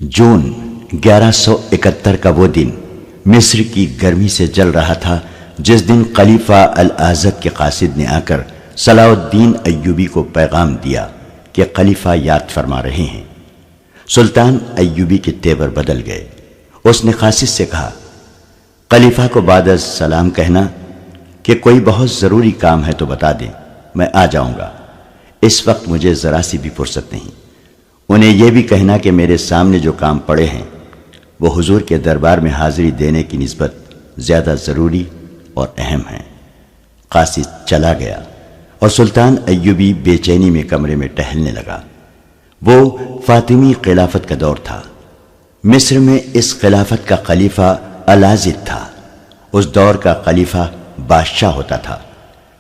جون 1171 کا وہ دن مصر کی گرمی سے جل رہا تھا جس دن خلیفہ الازد کے قاصد نے آ کر صلاح الدین ایوبی کو پیغام دیا کہ خلیفہ یاد فرما رہے ہیں۔ سلطان ایوبی کے تیور بدل گئے۔ اس نے قاصد سے کہا، خلیفہ کو بعد از سلام کہنا کہ کوئی بہت ضروری کام ہے تو بتا دیں، میں آ جاؤں گا۔ اس وقت مجھے ذرا سی بھی فرصت نہیں۔ انہیں یہ بھی کہنا کہ میرے سامنے جو کام پڑے ہیں وہ حضور کے دربار میں حاضری دینے کی نسبت زیادہ ضروری اور اہم ہیں۔ قاصد چلا گیا اور سلطان ایوبی بے چینی میں کمرے میں ٹہلنے لگا۔ وہ فاطمی خلافت کا دور تھا۔ مصر میں اس خلافت کا خلیفہ الازد تھا۔ اس دور کا خلیفہ بادشاہ ہوتا تھا۔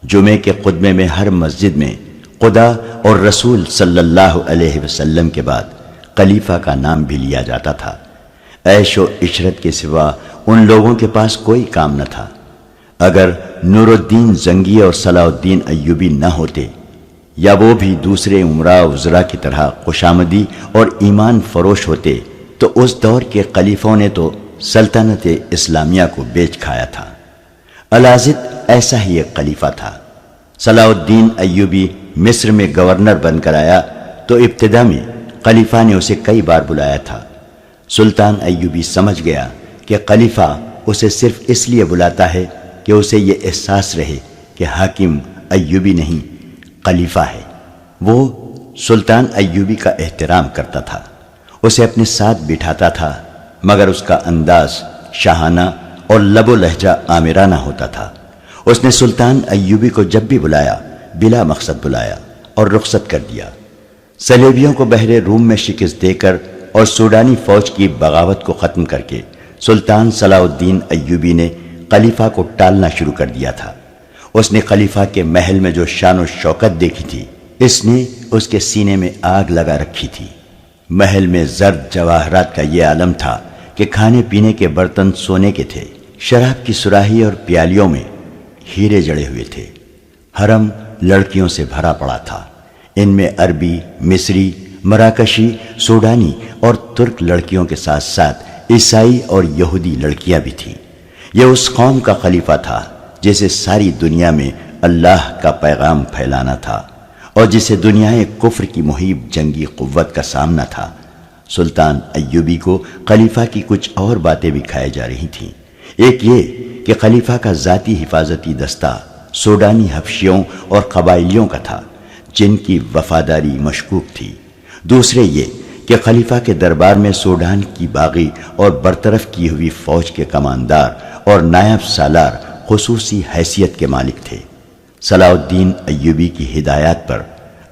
جمعے کے خطبے میں ہر مسجد میں خدا اور رسول صلی اللہ علیہ وسلم کے بعد خلیفہ کا نام بھی لیا جاتا تھا۔ عیش و عشرت کے سوا ان لوگوں کے پاس کوئی کام نہ تھا۔ اگر نور الدین زنگی اور صلاح الدین ایوبی نہ ہوتے یا وہ بھی دوسرے امراء وزراء کی طرح خوشامدی اور ایمان فروش ہوتے تو اس دور کے خلیفوں نے تو سلطنت اسلامیہ کو بیچ کھایا تھا۔ الازد ایسا ہی ایک خلیفہ تھا۔ صلاح الدین ایوبی مصر میں گورنر بن کر آیا تو ابتدا میں خلیفہ نے اسے کئی بار بلایا تھا۔ سلطان ایوبی سمجھ گیا کہ خلیفہ اسے صرف اس لیے بلاتا ہے کہ اسے یہ احساس رہے کہ حاکم ایوبی نہیں خلیفہ ہے۔ وہ سلطان ایوبی کا احترام کرتا تھا، اسے اپنے ساتھ بٹھاتا تھا، مگر اس کا انداز شاہانہ اور لب و لہجہ آمرانہ ہوتا تھا۔ اس نے سلطان ایوبی کو جب بھی بلایا بلا مقصد بلایا اور رخصت کر دیا۔ صلیبیوں کو بحر روم میں شکست دے کر اور سوڈانی فوج کی بغاوت کو ختم کر کے سلطان صلاح الدین ایوبی نے خلیفہ کو ٹالنا شروع کر دیا تھا۔ اس نے خلیفہ کے محل میں جو شان و شوکت دیکھی تھی اس نے اس کے سینے میں آگ لگا رکھی تھی۔ محل میں زرد جواہرات کا یہ عالم تھا کہ کھانے پینے کے برتن سونے کے تھے، شراب کی سراہی اور پیالیوں میں ہیرے جڑے ہوئے تھے۔ حرم لڑکیوں سے بھرا پڑا تھا۔ ان میں عربی، مصری، مراکشی، سوڈانی اور ترک لڑکیوں کے ساتھ ساتھ عیسائی اور یہودی لڑکیاں بھی تھیں۔ یہ اس قوم کا خلیفہ تھا جسے ساری دنیا میں اللہ کا پیغام پھیلانا تھا اور جسے دنیائے کفر کی محیط جنگی قوت کا سامنا تھا۔ سلطان ایوبی کو خلیفہ کی کچھ اور باتیں بھی کھائی جا رہی تھیں۔ ایک یہ کہ خلیفہ کا ذاتی حفاظتی دستہ سوڈانی حبشیوں اور قبائلیوں کا تھا جن کی وفاداری مشکوک تھی۔ دوسرے یہ کہ خلیفہ کے دربار میں سوڈان کی باغی اور برطرف کی ہوئی فوج کے کماندار اور نائب سالار خصوصی حیثیت کے مالک تھے۔ صلاح الدین ایوبی کی ہدایات پر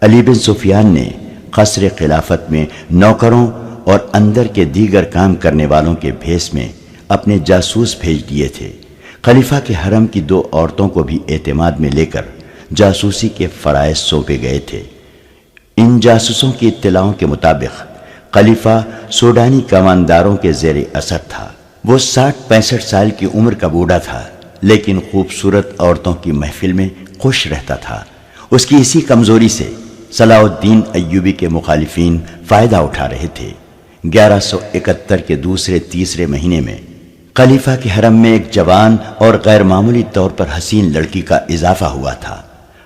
علی بن سفیان نے قصر خلافت میں نوکروں اور اندر کے دیگر کام کرنے والوں کے بھیس میں اپنے جاسوس بھیج دیے تھے۔ خلیفہ کے حرم کی 2 عورتوں کو بھی اعتماد میں لے کر جاسوسی کے فرائض سونپے گئے تھے۔ ان جاسوسوں کی اطلاعوں کے مطابق خلیفہ سوڈانی کمانداروں کے زیر اثر تھا۔ وہ 60-65 سال کی عمر کا بوڑھا تھا، لیکن خوبصورت عورتوں کی محفل میں خوش رہتا تھا۔ اس کی اسی کمزوری سے صلاح الدین ایوبی کے مخالفین فائدہ اٹھا رہے تھے۔ 1171 کے دوسرے تیسرے مہینے میں خلیفہ کے حرم میں ایک جوان اور غیر معمولی طور پر حسین لڑکی کا اضافہ ہوا تھا۔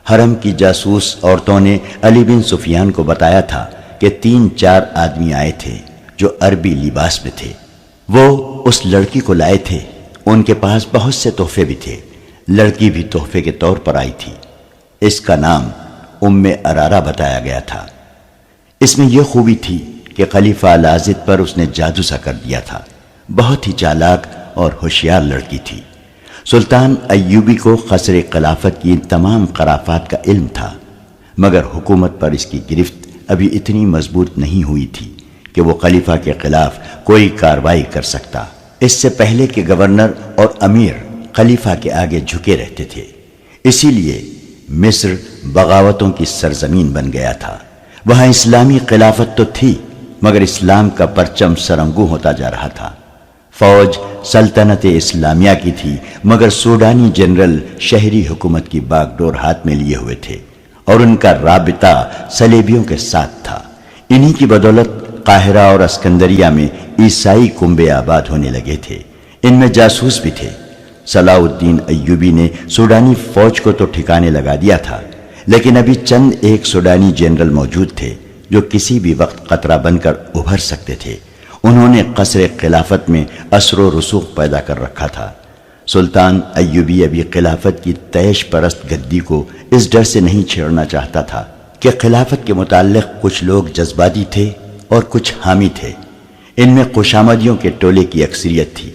حرم کی جاسوس عورتوں نے علی بن سفیان کو بتایا تھا کہ 3-4 آدمی آئے تھے جو عربی لباس میں تھے۔ وہ اس لڑکی کو لائے تھے۔ ان کے پاس بہت سے تحفے بھی تھے۔ لڑکی بھی تحفے کے طور پر آئی تھی۔ اس کا نام ارارہ بتایا گیا تھا۔ اس میں یہ خوبی تھی کہ خلیفہ الازد پر اس نے جادو سا کر دیا تھا۔ بہت ہی چالاک اور ہوشیار لڑکی تھی۔ سلطان ایوبی کو قصر خلافت کی تمام خرافات کا علم تھا، مگر حکومت پر اس کی گرفت ابھی اتنی مضبوط نہیں ہوئی تھی کہ وہ خلیفہ کے خلاف کوئی کارروائی کر سکتا۔ اس سے پہلے کہ گورنر اور امیر خلیفہ کے آگے جھکے رہتے تھے، اسی لیے مصر بغاوتوں کی سرزمین بن گیا تھا۔ وہاں اسلامی خلافت تو تھی، مگر اسلام کا پرچم سرنگوں ہوتا جا رہا تھا۔ فوج سلطنت اسلامیہ کی تھی، مگر سوڈانی جنرل شہری حکومت کی باغ ڈور ہاتھ میں لیے ہوئے تھے اور ان کا رابطہ صلیبیوں کے ساتھ تھا۔ انہی کی بدولت قاہرہ اور اسکندریہ میں عیسائی کنبے آباد ہونے لگے تھے، ان میں جاسوس بھی تھے۔ صلاح الدین ایوبی نے سوڈانی فوج کو تو ٹھکانے لگا دیا تھا، لیکن ابھی چند ایک سوڈانی جنرل موجود تھے جو کسی بھی وقت خطرہ بن کر ابھر سکتے تھے۔ انہوں نے قصر خلافت میں اثر و رسوخ پیدا کر رکھا تھا۔ سلطان ایوبی ابھی خلافت کی تیش پرست گدی کو اس ڈر سے نہیں چھیڑنا چاہتا تھا کہ خلافت کے متعلق کچھ لوگ جذباتی تھے اور کچھ حامی تھے۔ ان میں خوشامدیوں کے ٹولے کی اکثریت تھی۔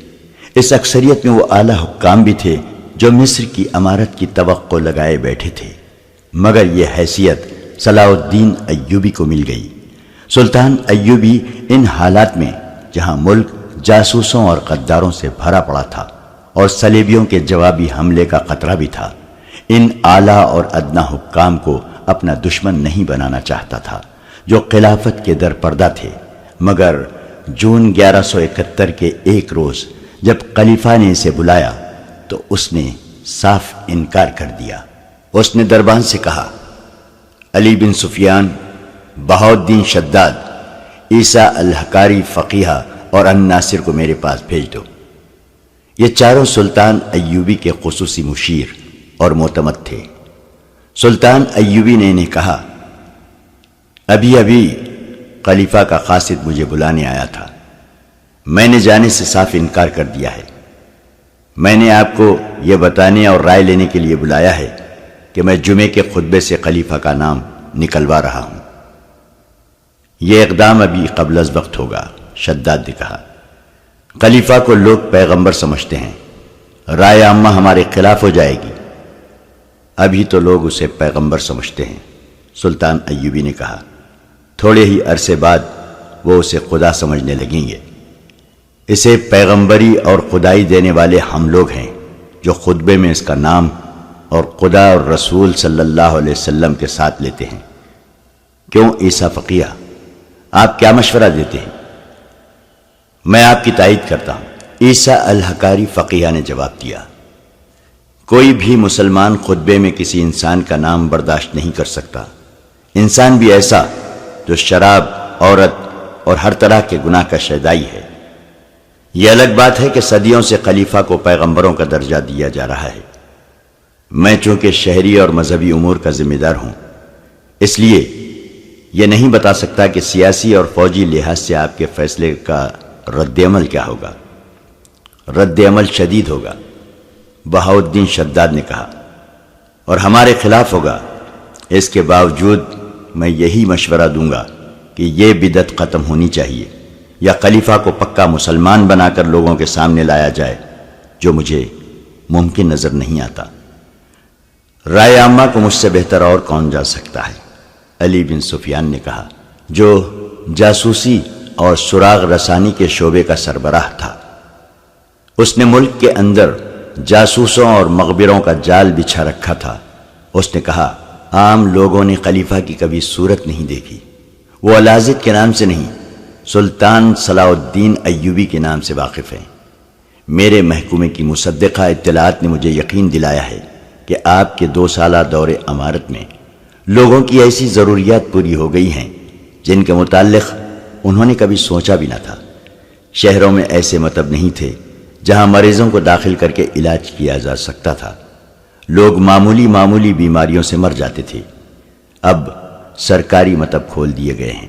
اس اکثریت میں وہ اعلیٰ حکام بھی تھے جو مصر کی امارت کی توقع لگائے بیٹھے تھے، مگر یہ حیثیت صلاح الدین ایوبی کو مل گئی۔ سلطان ایوبی ان حالات میں جہاں ملک جاسوسوں اور غداروں سے بھرا پڑا تھا اور صلیبیوں کے جوابی حملے کا خطرہ بھی تھا، ان اعلیٰ اور ادنا حکام کو اپنا دشمن نہیں بنانا چاہتا تھا جو خلافت کے در پردہ تھے۔ مگر جون 1171 کے ایک روز جب خلیفہ نے اسے بلایا تو اس نے صاف انکار کر دیا۔ اس نے دربان سے کہا، علی بن سفیان، بہاؤالدین شداد، عیسیٰ الحکاری فقیہ اور الناصر کو میرے پاس بھیج دو۔ یہ چاروں سلطان ایوبی کے خصوصی مشیر اور معتمد تھے۔ سلطان ایوبی نے انہیں کہا، ابھی خلیفہ کا قاصد مجھے بلانے آیا تھا، میں نے جانے سے صاف انکار کر دیا ہے۔ میں نے آپ کو یہ بتانے اور رائے لینے کے لیے بلایا ہے کہ میں جمعے کے خطبے سے خلیفہ کا نام نکلوا رہا ہوں۔ یہ اقدام ابھی قبل از وقت ہوگا، شداد نے کہا۔ خلیفہ کو لوگ پیغمبر سمجھتے ہیں، رائے عامہ ہمارے خلاف ہو جائے گی۔ ابھی تو لوگ اسے پیغمبر سمجھتے ہیں، سلطان ایوبی نے کہا۔ تھوڑے ہی عرصے بعد وہ اسے خدا سمجھنے لگیں گے۔ اسے پیغمبری اور خدائی دینے والے ہم لوگ ہیں جو خطبے میں اس کا نام اور خدا اور رسول صلی اللہ علیہ وسلم کے ساتھ لیتے ہیں۔ کیوں عیسیٰ فقیہ، آپ کیا مشورہ دیتے ہیں؟ میں آپ کی تائید کرتا ہوں، عیسیٰ الحکاری فقیہ نے جواب دیا۔ کوئی بھی مسلمان خطبے میں کسی انسان کا نام برداشت نہیں کر سکتا، انسان بھی ایسا جو شراب، عورت اور ہر طرح کے گناہ کا شیدائی ہے۔ یہ الگ بات ہے کہ صدیوں سے خلیفہ کو پیغمبروں کا درجہ دیا جا رہا ہے۔ میں چونکہ شہری اور مذہبی امور کا ذمہ دار ہوں، اس لیے یہ نہیں بتا سکتا کہ سیاسی اور فوجی لحاظ سے آپ کے فیصلے کا رد عمل کیا ہوگا۔ رد عمل شدید ہوگا، بہاؤالدین شداد نے کہا، اور ہمارے خلاف ہوگا۔ اس کے باوجود میں یہی مشورہ دوں گا کہ یہ بدعت ختم ہونی چاہیے، یا خلیفہ کو پکا مسلمان بنا کر لوگوں کے سامنے لایا جائے، جو مجھے ممکن نظر نہیں آتا۔ رائے عامہ کو مجھ سے بہتر اور کون جا سکتا ہے، علی بن سفیان نے کہا، جو جاسوسی اور سراغ رسانی کے شعبے کا سربراہ تھا۔ اس نے ملک کے اندر جاسوسوں اور مغبروں کا جال بچھا رکھا تھا۔ اس نے کہا، عام لوگوں نے خلیفہ کی کبھی صورت نہیں دیکھی، وہ الازد کے نام سے نہیں، سلطان صلاح الدین ایوبی کے نام سے واقف ہیں۔ میرے محکومے کی مصدقہ اطلاعات نے مجھے یقین دلایا ہے کہ آپ کے 2 سالہ دور امارت میں لوگوں کی ایسی ضروریات پوری ہو گئی ہیں جن کے متعلق انہوں نے کبھی سوچا بھی نہ تھا۔ شہروں میں ایسے مطب نہیں تھے جہاں مریضوں کو داخل کر کے علاج کیا جا سکتا تھا۔ لوگ معمولی بیماریوں سے مر جاتے تھے۔ اب سرکاری مطب کھول دیے گئے ہیں،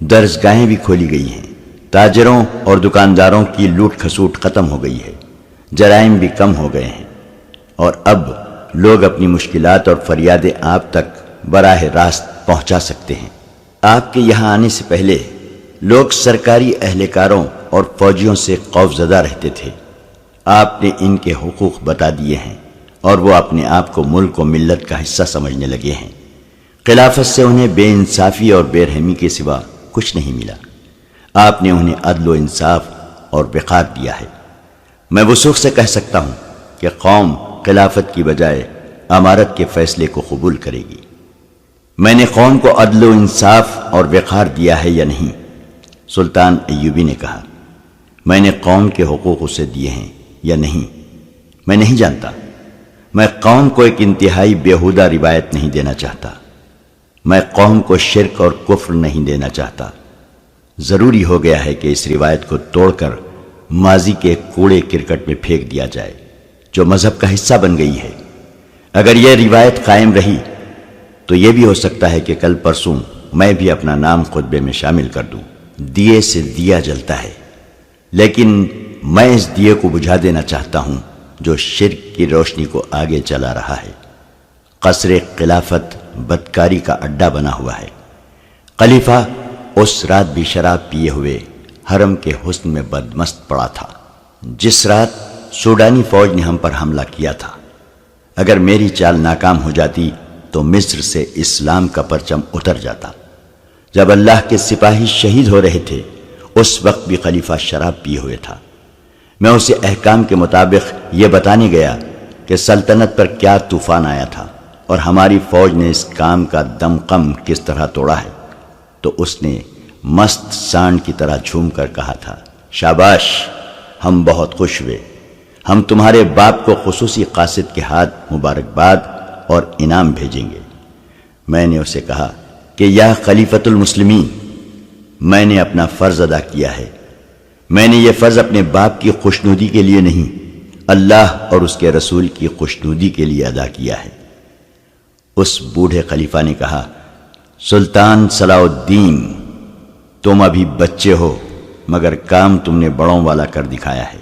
درسگاہیں بھی کھولی گئی ہیں، تاجروں اور دکانداروں کی لوٹ کھسوٹ ختم ہو گئی ہے، جرائم بھی کم ہو گئے ہیں، اور اب لوگ اپنی مشکلات اور فریادیں آپ تک براہ راست پہنچا سکتے ہیں۔ آپ کے یہاں آنے سے پہلے لوگ سرکاری اہلکاروں اور فوجیوں سے خوفزدہ رہتے تھے۔ آپ نے ان کے حقوق بتا دیے ہیں اور وہ اپنے آپ کو ملک و ملت کا حصہ سمجھنے لگے ہیں۔ خلافت سے انہیں بے انصافی اور بے رحمی کے سوا کچھ نہیں ملا۔ آپ نے انہیں عدل و انصاف اور وقار دیا ہے۔ میں وثوق سے کہہ سکتا ہوں کہ قوم خلافت کی بجائے امارت کے فیصلے کو قبول کرے گی۔ میں نے قوم کو عدل و انصاف اور وقار دیا ہے یا نہیں؟ سلطان ایوبی نے کہا، میں نے قوم کے حقوق اسے دیے ہیں یا نہیں، میں نہیں جانتا۔ میں قوم کو ایک انتہائی بیہودہ روایت نہیں دینا چاہتا۔ میں قوم کو شرک اور کفر نہیں دینا چاہتا۔ ضروری ہو گیا ہے کہ اس روایت کو توڑ کر ماضی کے کوڑے کرکٹ میں پھینک دیا جائے جو مذہب کا حصہ بن گئی ہے۔ اگر یہ روایت قائم رہی تو یہ بھی ہو سکتا ہے کہ کل پرسوں میں بھی اپنا نام خطبے میں شامل کر دوں۔ دیے سے دیا جلتا ہے، لیکن میں اس دیے کو بجھا دینا چاہتا ہوں جو شرک کی روشنی کو آگے چلا رہا ہے۔ قصر خلافت بدکاری کا اڈا بنا ہوا ہے۔ خلیفہ اس رات بھی شراب پیے ہوئے حرم کے حسن میں بدمست پڑا تھا جس رات سوڈانی فوج نے ہم پر حملہ کیا تھا۔ اگر میری چال ناکام ہو جاتی تو مصر سے اسلام کا پرچم اتر جاتا۔ جب اللہ کے سپاہی شہید ہو رہے تھے اس وقت بھی خلیفہ شراب پیے ہوئے تھا۔ میں اسے احکام کے مطابق یہ بتانے گیا کہ سلطنت پر کیا طوفان آیا تھا اور ہماری فوج نے اس کام کا دمقم کس طرح توڑا ہے، تو اس نے مست سانڈ کی طرح جھوم کر کہا تھا، شاباش، ہم بہت خوش ہوئے، ہم تمہارے باپ کو خصوصی قاصد کے ہاتھ مبارکباد اور انعام بھیجیں گے۔ میں نے اسے کہا کہ یا خلیفۃ المسلمین، میں نے اپنا فرض ادا کیا ہے۔ میں نے یہ فرض اپنے باپ کی خوشنودی کے لیے نہیں، اللہ اور اس کے رسول کی خوشنودی کے لیے ادا کیا ہے۔ اس بوڑھے خلیفہ نے کہا، سلطان صلاح الدین، تم ابھی بچے ہو مگر کام تم نے بڑوں والا کر دکھایا ہے۔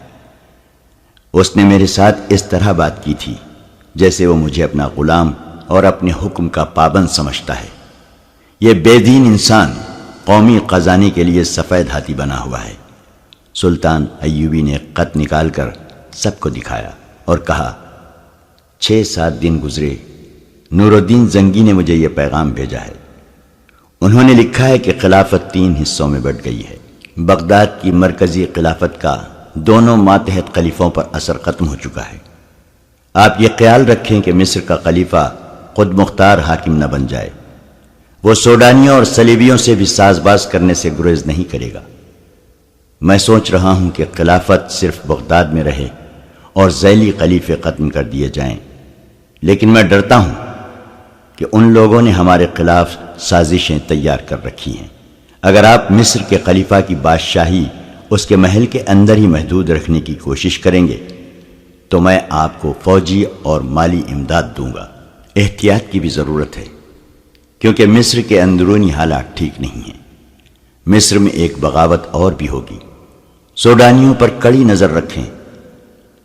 اس نے میرے ساتھ اس طرح بات کی تھی جیسے وہ مجھے اپنا غلام اور اپنے حکم کا پابند سمجھتا ہے۔ یہ بے دین انسان قومی خزانے کے لیے سفید ہاتھی بنا ہوا ہے۔ سلطان ایوبی نے خط نکال کر سب کو دکھایا اور کہا، 6-7 دن گزرے، نور الدین زنگی نے مجھے یہ پیغام بھیجا ہے۔ انہوں نے لکھا ہے کہ خلافت 3 حصوں میں بٹ گئی ہے۔ بغداد کی مرکزی خلافت کا دونوں ماتحت خلیفوں پر اثر ختم ہو چکا ہے۔ آپ یہ خیال رکھیں کہ مصر کا خلیفہ خود مختار حاکم نہ بن جائے۔ وہ سوڈانیوں اور صلیبیوں سے بھی ساز باز کرنے سے گریز نہیں کرے گا۔ میں سوچ رہا ہوں کہ خلافت صرف بغداد میں رہے اور ذیلی خلیفے ختم کر دیے جائیں، لیکن میں ڈرتا ہوں کہ ان لوگوں نے ہمارے خلاف سازشیں تیار کر رکھی ہیں۔ اگر آپ مصر کے خلیفہ کی بادشاہی اس کے محل کے اندر ہی محدود رکھنے کی کوشش کریں گے تو میں آپ کو فوجی اور مالی امداد دوں گا۔ احتیاط کی بھی ضرورت ہے کیونکہ مصر کے اندرونی حالات ٹھیک نہیں ہیں۔ مصر میں ایک بغاوت اور بھی ہوگی۔ سوڈانیوں پر کڑی نظر رکھیں۔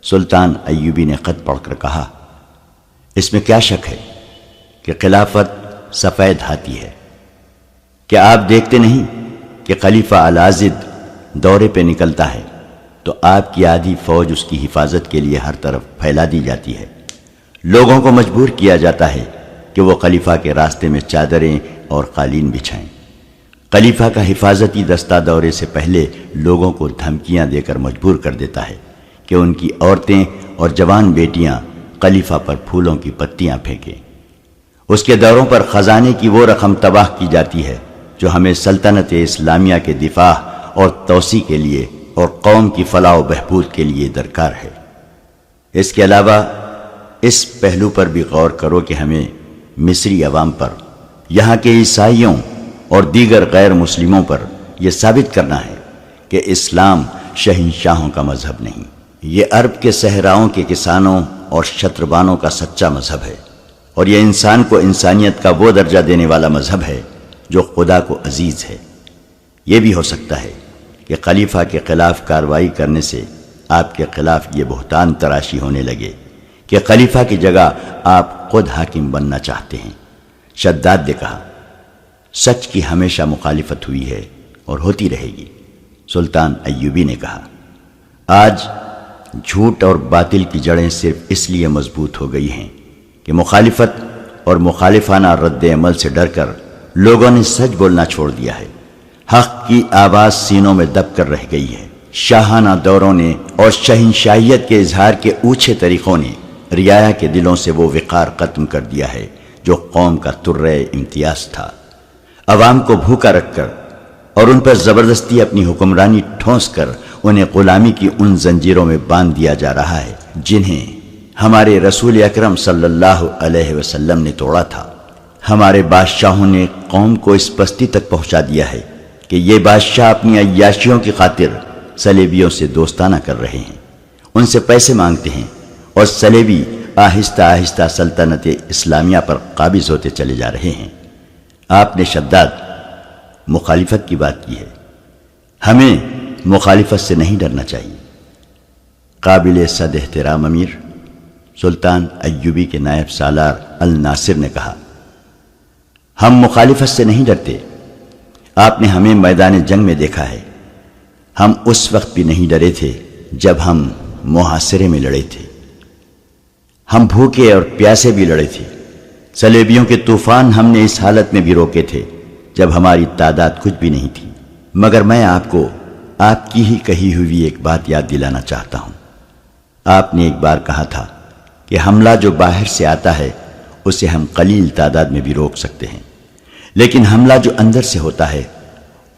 سلطان ایوبی نے خط پڑھ کر کہا، اس میں کیا شک ہے کہ خلافت سفید ہاتھی ہے؟ کیا آپ دیکھتے نہیں کہ خلیفہ العاضد دورے پہ نکلتا ہے تو آپ کی آدھی فوج اس کی حفاظت کے لیے ہر طرف پھیلا دی جاتی ہے۔ لوگوں کو مجبور کیا جاتا ہے کہ وہ خلیفہ کے راستے میں چادریں اور قالین بچھائیں۔ خلیفہ کا حفاظتی دستہ دورے سے پہلے لوگوں کو دھمکیاں دے کر مجبور کر دیتا ہے کہ ان کی عورتیں اور جوان بیٹیاں خلیفہ پر پھولوں کی پتیاں پھینکیں۔ اس کے دوروں پر خزانے کی وہ رقم تباہ کی جاتی ہے جو ہمیں سلطنت اسلامیہ کے دفاع اور توسیع کے لیے اور قوم کی فلاح و بہبود کے لیے درکار ہے۔ اس کے علاوہ اس پہلو پر بھی غور کرو کہ ہمیں مصری عوام پر، یہاں کے عیسائیوں اور دیگر غیر مسلموں پر یہ ثابت کرنا ہے کہ اسلام شہنشاہوں کا مذہب نہیں، یہ عرب کے صحراؤں کے کسانوں اور شتربانوں کا سچا مذہب ہے، اور یہ انسان کو انسانیت کا وہ درجہ دینے والا مذہب ہے جو خدا کو عزیز ہے۔ یہ بھی ہو سکتا ہے کہ خلیفہ کے خلاف کارروائی کرنے سے آپ کے خلاف یہ بہتان تراشی ہونے لگے کہ خلیفہ کی جگہ آپ خود حاکم بننا چاہتے ہیں۔ شداد نے کہا، سچ کی ہمیشہ مخالفت ہوئی ہے اور ہوتی رہے گی۔ سلطان ایوبی نے کہا، آج جھوٹ اور باطل کی جڑیں صرف اس لیے مضبوط ہو گئی ہیں کہ مخالفت اور مخالفانہ رد عمل سے ڈر کر لوگوں نے سچ بولنا چھوڑ دیا ہے۔ حق کی آواز سینوں میں دب کر رہ گئی ہے۔ شاہانہ دوروں نے اور شہنشاہیت کے اظہار کے اوچھے طریقوں نے رعایا کے دلوں سے وہ وقار ختم کر دیا ہے جو قوم کا ترے امتیاز تھا۔ عوام کو بھوکا رکھ کر اور ان پر زبردستی اپنی حکمرانی ٹھونس کر انہیں غلامی کی ان زنجیروں میں باندھ دیا جا رہا ہے جنہیں ہمارے رسول اکرم صلی اللہ علیہ وسلم نے توڑا تھا۔ ہمارے بادشاہوں نے قوم کو اس پستی تک پہنچا دیا ہے کہ یہ بادشاہ اپنی عیاشیوں کی خاطر صلیبیوں سے دوستانہ کر رہے ہیں، ان سے پیسے مانگتے ہیں، اور صلیبی آہستہ آہستہ سلطنت اسلامیہ پر قابض ہوتے چلے جا رہے ہیں۔ آپ نے شداد مخالفت کی بات کی ہے، ہمیں مخالفت سے نہیں ڈرنا چاہیے۔ قابل صد احترام امیر سلطان ایوبی کے نائب سالار الناصر نے کہا، ہم مخالفت سے نہیں ڈرتے، آپ نے ہمیں میدان جنگ میں دیکھا ہے، ہم اس وقت بھی نہیں ڈرے تھے جب ہم محاصرے میں لڑے تھے، ہم بھوکے اور پیاسے بھی لڑے تھے، صلیبیوں کے طوفان ہم نے اس حالت میں بھی روکے تھے جب ہماری تعداد کچھ بھی نہیں تھی۔ مگر میں آپ کو آپ کی ہی کہی ہوئی ایک بات یاد دلانا چاہتا ہوں۔ آپ نے ایک بار کہا تھا کہ حملہ جو باہر سے آتا ہے اسے ہم قلیل تعداد میں بھی روک سکتے ہیں، لیکن حملہ جو اندر سے ہوتا ہے،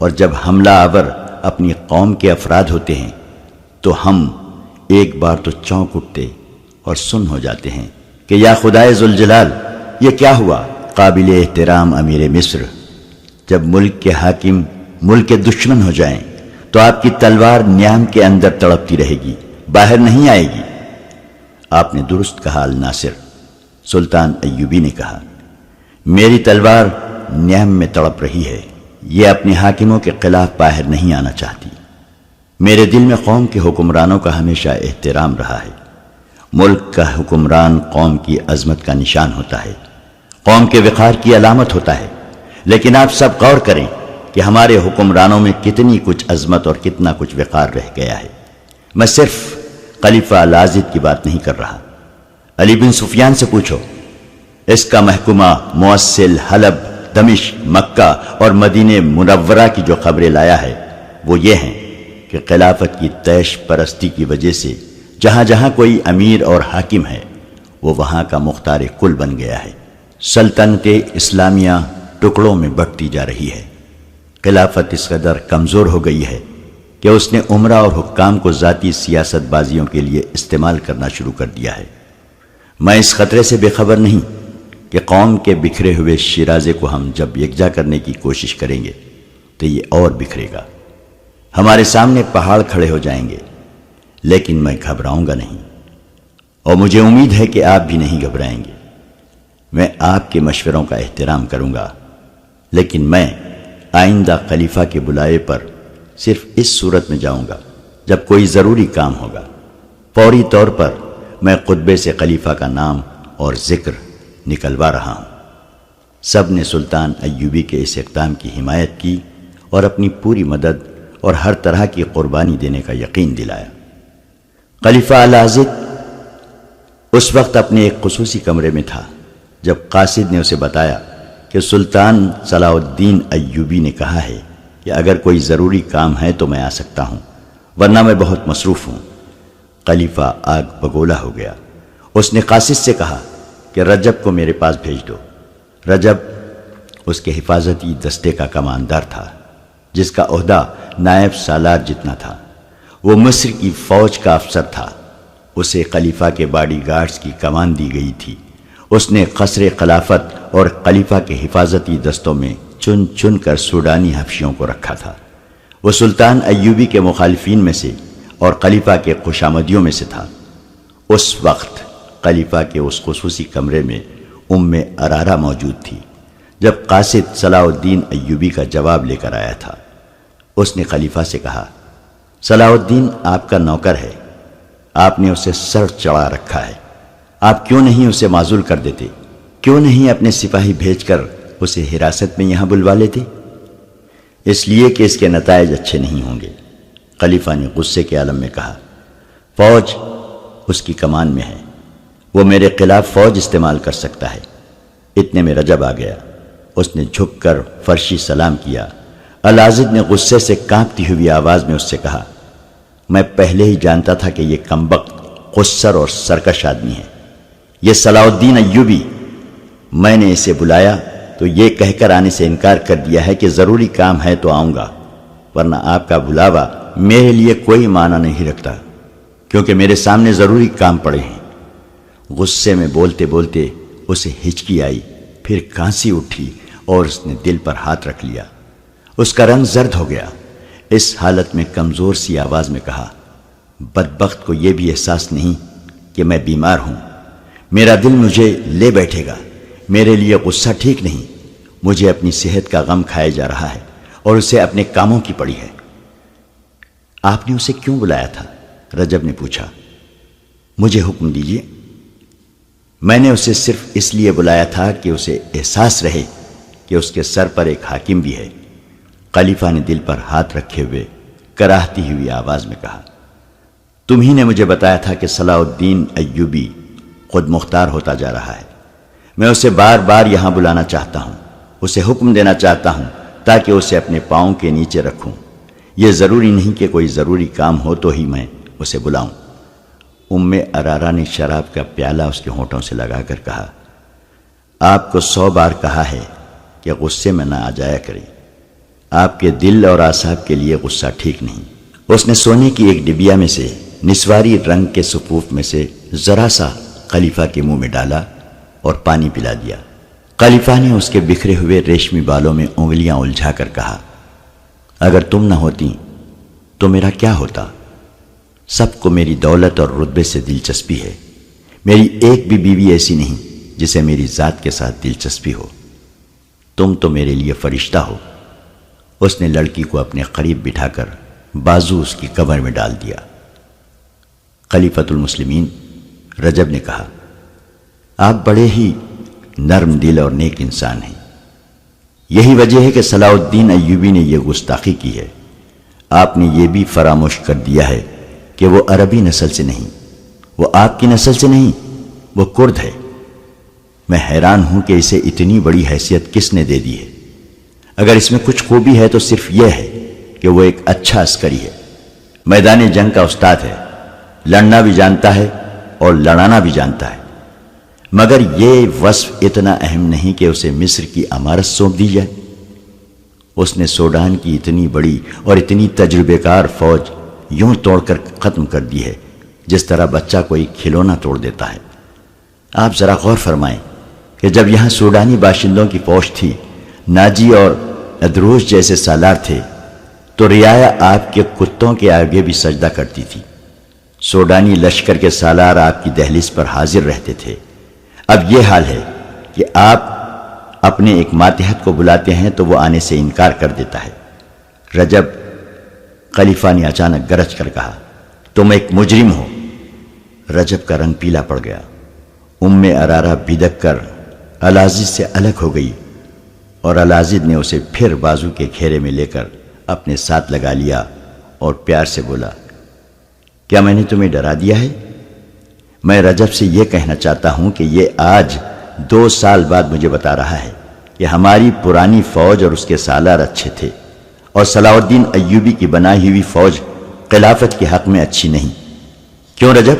اور جب حملہ آور اپنی قوم کے افراد ہوتے ہیں تو ہم ایک بار تو چونک اٹھتے اور سن ہو جاتے ہیں کہ یا خدائے ذوالجلال، یہ کیا ہوا؟ قابل احترام امیر مصر، جب ملک کے حاکم ملک کے دشمن ہو جائیں تو آپ کی تلوار نیام کے اندر تڑپتی رہے گی، باہر نہیں آئے گی۔ آپ نے درست کہا الناصر۔ سلطان ایوبی نے کہا، میری تلوار نیام میں تڑپ رہی ہے، یہ اپنے حاکموں کے خلاف باہر نہیں آنا چاہتی۔ میرے دل میں قوم کے حکمرانوں کا ہمیشہ احترام رہا ہے۔ ملک کا حکمران قوم کی عظمت کا نشان ہوتا ہے، قوم کے وقار کی علامت ہوتا ہے، لیکن آپ سب غور کریں کہ ہمارے حکمرانوں میں کتنی کچھ عظمت اور کتنا کچھ وقار رہ گیا ہے۔ میں صرف خلیفہ العاضد کی بات نہیں کر رہا، علی بن سفیان سے پوچھو، اس کا محکومہ موصل، حلب، دمشق، مکہ اور مدینہ منورہ کی جو خبریں لایا ہے وہ یہ ہیں کہ خلافت کی تیش پرستی کی وجہ سے جہاں جہاں کوئی امیر اور حاکم ہے وہ وہاں کا مختار کل بن گیا ہے۔ سلطنت اسلامیہ ٹکڑوں میں بٹتی جا رہی ہے۔ خلافت اس قدر کمزور ہو گئی ہے کہ اس نے عمرہ اور حکام کو ذاتی سیاست بازیوں کے لیے استعمال کرنا شروع کر دیا ہے۔ میں اس خطرے سے بے خبر نہیں کہ قوم کے بکھرے ہوئے شیرازے کو ہم جب یکجا کرنے کی کوشش کریں گے تو یہ اور بکھرے گا، ہمارے سامنے پہاڑ کھڑے ہو جائیں گے، لیکن میں گھبراؤں گا نہیں، اور مجھے امید ہے کہ آپ بھی نہیں گھبرائیں گے۔ میں آپ کے مشوروں کا احترام کروں گا، لیکن میں آئندہ خلیفہ کے بلائے پر صرف اس صورت میں جاؤں گا جب کوئی ضروری کام ہوگا۔ فوری طور پر میں خطبے سے خلیفہ کا نام اور ذکر نکلوا رہا ہوں۔ سب نے سلطان ایوبی کے اس اقدام کی حمایت کی اور اپنی پوری مدد اور ہر طرح کی قربانی دینے کا یقین دلایا۔ خلیفہ العاضد اس وقت اپنے ایک خصوصی کمرے میں تھا جب قاصد نے اسے بتایا کہ سلطان صلاح الدین ایوبی نے کہا ہے کہ اگر کوئی ضروری کام ہے تو میں آ سکتا ہوں، ورنہ میں بہت مصروف ہوں۔ خلیفہ آگ بگولا ہو گیا۔ اس نے قاصد سے کہا کہ رجب کو میرے پاس بھیج دو۔ رجب اس کے حفاظتی دستے کا کماندار تھا، جس کا عہدہ نائب سالار جتنا تھا۔ وہ مصر کی فوج کا افسر تھا۔ اسے خلیفہ کے باڈی گارڈز کی کمان دی گئی تھی۔ اس نے قصر خلافت اور خلیفہ کے حفاظتی دستوں میں چن چن کر سوڈانی حبشیوں کو رکھا تھا۔ وہ سلطان ایوبی کے مخالفین میں سے اور خلیفہ کے خوشامدیوں میں سے تھا۔ اس وقت خلیفہ کے اس خصوصی کمرے میں ارارہ موجود تھی جب قاصد صلاح الدین ایوبی کا جواب لے کر آیا تھا۔ اس نے خلیفہ سے کہا، صلاح الدین آپ کا نوکر ہے، آپ نے اسے سر چڑھا رکھا ہے، آپ کیوں نہیں اسے معزول کر دیتے؟ کیوں نہیں اپنے سپاہی بھیج کر اسے حراست میں یہاں بلوا لیتے؟ اس لیے کہ اس کے نتائج اچھے نہیں ہوں گے۔ خلیفہ نے غصے کے عالم میں کہا، فوج اس کی کمان میں ہے، وہ میرے خلاف فوج استعمال کر سکتا ہے۔ اتنے میں رجب آ گیا۔ اس نے جھک کر فرشی سلام کیا۔ العاضد نے غصے سے کانپتی ہوئی آواز میں اس سے کہا، میں پہلے ہی جانتا تھا کہ یہ کمبخت قصر اور سرکش آدمی ہے، یہ صلاح الدین ایوبی۔ میں نے اسے بلایا تو یہ کہہ کر آنے سے انکار کر دیا ہے کہ ضروری کام ہے تو آؤں گا، ورنہ آپ کا بلاوا میرے لیے کوئی معنی نہیں رکھتا، کیونکہ میرے سامنے ضروری کام پڑے ہیں۔ غصے میں بولتے بولتے اسے ہچکی آئی، پھر کھانسی اٹھی اور اس نے دل پر ہاتھ رکھ لیا اس کا رنگ زرد ہو گیا۔ اس حالت میں کمزور سی آواز میں کہا، بدبخت کو یہ بھی احساس نہیں کہ میں بیمار ہوں۔ میرا دل مجھے لے بیٹھے گا۔ میرے لیے غصہ ٹھیک نہیں۔ مجھے اپنی صحت کا غم کھایا جا رہا ہے اور اسے اپنے کاموں کی پڑی ہے۔ آپ نے اسے کیوں بلایا تھا؟ رجب نے پوچھا۔ مجھے حکم دیجیے۔ میں نے اسے صرف اس لیے بلایا تھا کہ اسے احساس رہے کہ اس کے سر پر ایک حاکم بھی ہے۔ خلیفہ نے دل پر ہاتھ رکھے ہوئے کراہتی ہوئی آواز میں کہا، تم ہی نے مجھے بتایا تھا کہ صلاح الدین ایوبی خود مختار ہوتا جا رہا ہے۔ میں اسے بار بار یہاں بلانا چاہتا ہوں، اسے حکم دینا چاہتا ہوں تاکہ اسے اپنے پاؤں کے نیچے رکھوں۔ یہ ضروری نہیں کہ کوئی ضروری کام ہو تو ہی میں اسے بلاؤں۔ ارارا نے شراب کا پیالہ اس کے ہونٹوں سے لگا کر کہا، آپ کو 100 بار کہا ہے کہ غصے میں نہ آ جایا کریں۔ آپ کے دل اور اعصاب کے لیے غصہ ٹھیک نہیں۔ اس نے سونے کی ایک ڈبیا میں سے نسواری رنگ کے صفوف میں سے ذرا سا خلیفہ کے منہ میں ڈالا اور پانی پلا دیا۔ خلیفہ نے اس کے بکھرے ہوئے ریشمی بالوں میں انگلیاں الجھا کر کہا، اگر تم نہ ہوتی تو میرا کیا ہوتا؟ سب کو میری دولت اور رتبے سے دلچسپی ہے۔ میری ایک بھی بیوی ایسی نہیں جسے میری ذات کے ساتھ دلچسپی ہو۔ تم تو میرے لیے فرشتہ ہو۔ اس نے لڑکی کو اپنے قریب بٹھا کر بازو اس کی کمر میں ڈال دیا۔ خلیفۃ المسلمین رجب نے کہا، آپ بڑے ہی نرم دل اور نیک انسان ہیں۔ یہی وجہ ہے کہ صلاح الدین ایوبی نے یہ گستاخی کی ہے۔ آپ نے یہ بھی فراموش کر دیا ہے کہ وہ عربی نسل سے نہیں، وہ آپ کی نسل سے نہیں، وہ کرد ہے۔ میں حیران ہوں کہ اسے اتنی بڑی حیثیت کس نے دے دی ہے۔ اگر اس میں کچھ خوبی ہے تو صرف یہ ہے کہ وہ ایک اچھا عسکری ہے، میدان جنگ کا استاد ہے، لڑنا بھی جانتا ہے اور لڑانا بھی جانتا ہے۔ مگر یہ وصف اتنا اہم نہیں کہ اسے مصر کی امارت سونپ دی جائے۔ اس نے سوڈان کی اتنی بڑی اور اتنی تجربے کار فوج یوں توڑ کر ختم کر دی ہے جس طرح بچہ کوئی کھلونا توڑ دیتا ہے۔ آپ ذرا غور فرمائیں کہ جب یہاں سوڈانی باشندوں کی فوج تھی، ناجی اور ادروش جیسے سالار تھے، تو رعایا آپ کے کتوں کے آگے بھی سجدہ کرتی تھی۔ سوڈانی لشکر کے سالار آپ کی دہلیز پر حاضر رہتے تھے۔ اب یہ حال ہے کہ آپ اپنے ایک ماتحت کو بلاتے ہیں تو وہ آنے سے انکار کر دیتا ہے۔ رجب، خلیفہ نے اچانک گرج کر کہا، تم ایک مجرم ہو۔ رجب کا رنگ پیلا پڑ گیا۔ ارارا بھدک کر الازد سے الگ ہو گئی اور الازد نے اسے پھر بازو کے گھیرے میں لے کر اپنے ساتھ لگا لیا اور پیار سے بولا، کیا میں نے تمہیں ڈرا دیا ہے؟ میں رجب سے یہ کہنا چاہتا ہوں کہ یہ آج 2 سال بعد مجھے بتا رہا ہے کہ ہماری پرانی فوج اور اس کے سالار اچھے تھے اور صلاح الدین ایوبی کی بنائی ہوئی فوج خلافت کے حق میں اچھی نہیں۔ کیوں رجب،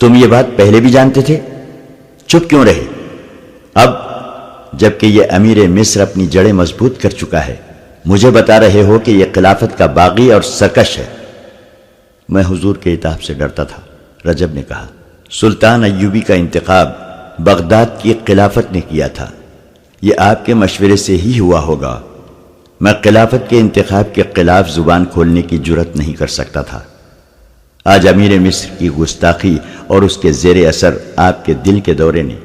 تم یہ بات پہلے بھی جانتے تھے؟ چپ کیوں رہے؟ اب جبکہ یہ امیر مصر اپنی جڑیں مضبوط کر چکا ہے، مجھے بتا رہے ہو کہ یہ خلافت کا باغی اور سرکش ہے۔ میں حضور کے عتاب سے ڈرتا تھا، رجب نے کہا۔ سلطان ایوبی کا انتخاب بغداد کی خلافت نے کیا تھا، یہ آپ کے مشورے سے ہی ہوا ہوگا۔ میں خلافت کے انتخاب کے خلاف زبان کھولنے کی جرت نہیں کر سکتا تھا۔ آج امیر مصر کی گستاخی اور اس کے زیر اثر آپ کے دل کے دورے نے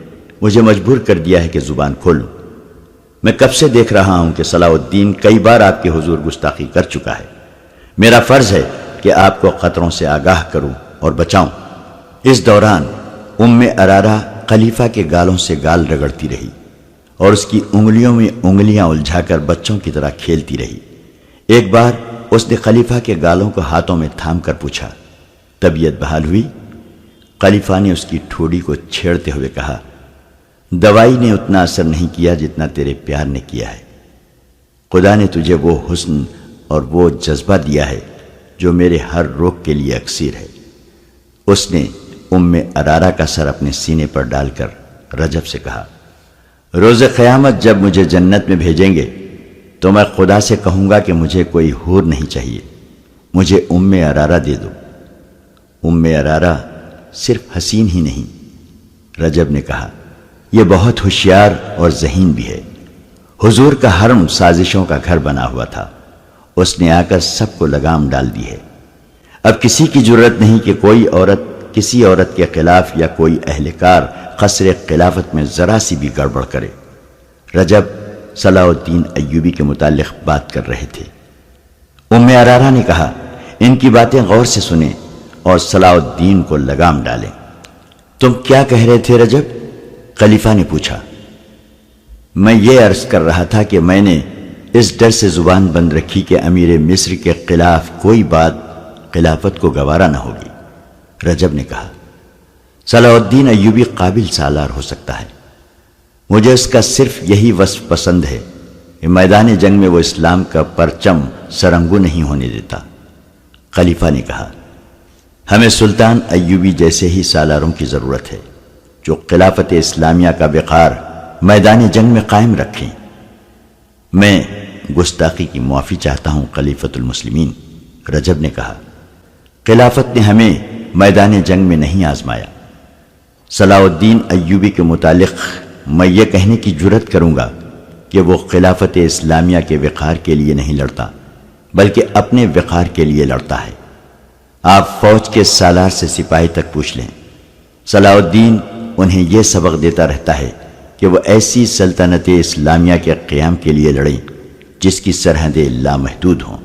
مجھے مجبور کر دیا ہے کہ زبان کھولوں۔ میں کب سے دیکھ رہا ہوں کہ صلاح الدین کئی بار آپ کے حضور گستاخی کر چکا ہے۔ میرا فرض ہے کہ آپ کو خطروں سے آگاہ کروں اور بچاؤں۔ اس دوران ارارا خلیفہ کے گالوں سے گال رگڑتی رہی اور اس کی انگلیوں میں انگلیاں الجھا کر بچوں کی طرح کھیلتی رہی۔ ایک بار اس نے خلیفہ کے گالوں کو ہاتھوں میں تھام کر پوچھا، طبیعت بحال ہوئی؟ خلیفہ نے اس کی ٹھوڑی کو چھیڑتے ہوئے کہا، دوائی نے اتنا اثر نہیں کیا جتنا تیرے پیار نے کیا ہے۔ خدا نے تجھے وہ حسن اور وہ جذبہ دیا ہے جو میرے ہر روگ کے لیے اکسیر ہے۔ اس نے ارارا کا سر اپنے سینے پر ڈال کر رجب سے کہا، روز قیامت جب مجھے جنت میں بھیجیں گے تو میں خدا سے کہوں گا کہ مجھے کوئی حور نہیں چاہیے، مجھے ارارا دے دو۔ ارارا صرف حسین ہی نہیں، رجب نے کہا، یہ بہت ہوشیار اور ذہین بھی ہے۔ حضور کا حرم سازشوں کا گھر بنا ہوا تھا، اس نے آ کر سب کو لگام ڈال دی ہے۔ اب کسی کی جرت نہیں کہ کوئی عورت کسی عورت کے خلاف یا کوئی اہلکار قصر خلافت میں ذرا سی بھی گڑبڑ کرے۔ رجب صلاح الدین ایوبی کے متعلق بات کر رہے تھے۔ ام ارارہ نے کہا، ان کی باتیں غور سے سنیں اور صلاح الدین کو لگام ڈالیں۔ تم کیا کہہ رہے تھے رجب؟ خلیفہ نے پوچھا۔ میں یہ عرض کر رہا تھا کہ میں نے اس ڈر سے زبان بند رکھی کہ امیر مصر کے خلاف کوئی بات خلافت کو گوارا نہ ہوگی۔ رجب نے کہا، صلاح الدین ایوبی قابل سالار ہو سکتا ہے، مجھے اس کا صرف یہی وصف پسند ہے کہ میدان جنگ میں وہ اسلام کا پرچم سرنگو نہیں ہونے دیتا۔ خلیفہ نے کہا، ہمیں سلطان ایوبی جیسے ہی سالاروں کی ضرورت ہے جو خلافت اسلامیہ کا وقار میدان جنگ میں قائم رکھیں۔ میں گستاخی کی معافی چاہتا ہوں خلیفۃ المسلمین۔ رجب نے کہا، خلافت نے ہمیں میدان جنگ میں نہیں آزمایا۔ صلاح الدین ایوبی کے متعلق میں یہ کہنے کی جرت کروں گا کہ وہ خلافت اسلامیہ کے وقار کے لیے نہیں لڑتا بلکہ اپنے وقار کے لیے لڑتا ہے۔ آپ فوج کے سالار سے سپاہی تک پوچھ لیں، صلاح الدین انہیں یہ سبق دیتا رہتا ہے کہ وہ ایسی سلطنت اسلامیہ کے قیام کے لیے لڑیں جس کی سرحدیں لامحدود ہوں۔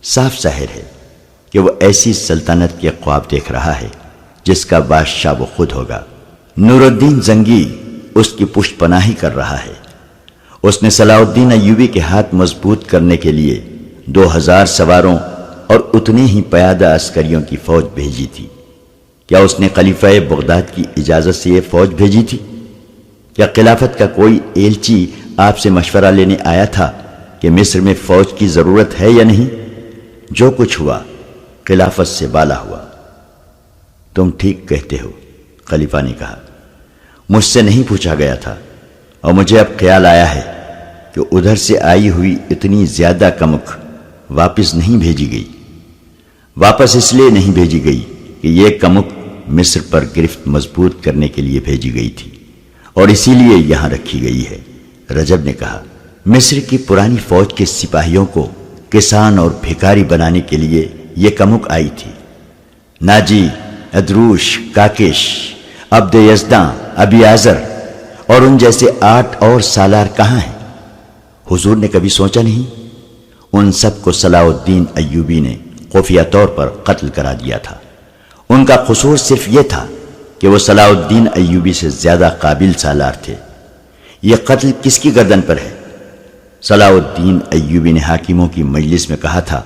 صاف ظاہر ہے کہ وہ ایسی سلطنت کے خواب دیکھ رہا ہے جس کا بادشاہ وہ خود ہوگا۔ نور الدین زنگی اس کی پشت پناہی کر رہا ہے۔ اس نے صلاح الدین ایوبی کے ہاتھ مضبوط کرنے کے لیے 2000 سواروں اور اتنے ہی پیادہ عسکریوں کی فوج بھیجی تھی۔ کیا اس نے خلیفہ بغداد کی اجازت سے یہ فوج بھیجی تھی؟ کیا خلافت کا کوئی ایلچی آپ سے مشورہ لینے آیا تھا کہ مصر میں فوج کی ضرورت ہے یا نہیں؟ جو کچھ ہوا خلافت سے بالا ہوا۔ تم ٹھیک کہتے ہو، خلیفہ نے کہا، مجھ سے نہیں پوچھا گیا تھا اور مجھے اب خیال آیا ہے کہ ادھر سے آئی ہوئی اتنی زیادہ کمک واپس نہیں بھیجی گئی۔ واپس اس لیے نہیں بھیجی گئی کہ یہ کمک مصر پر گرفت مضبوط کرنے کے لیے بھیجی گئی تھی اور اسی لیے یہاں رکھی گئی ہے۔ رجب نے کہا، مصر کی پرانی فوج کے سپاہیوں کو کسان اور بھکاری بنانے کے لیے یہ کمک آئی تھی۔ ناجی، ادروش، کاکش، عبد یزداں، ابی آزر اور ان جیسے 8 اور سالار کہاں ہیں؟ حضور نے کبھی سوچا نہیں؟ ان سب کو صلاح الدین ایوبی نے خفیہ طور پر قتل کرا دیا تھا۔ ان کا قصور صرف یہ تھا کہ وہ صلاح الدین ایوبی سے زیادہ قابل سالار تھے۔ یہ قتل کس کی گردن پر ہے؟ صلاح الدین ایوبی نے حاکموں کی مجلس میں کہا تھا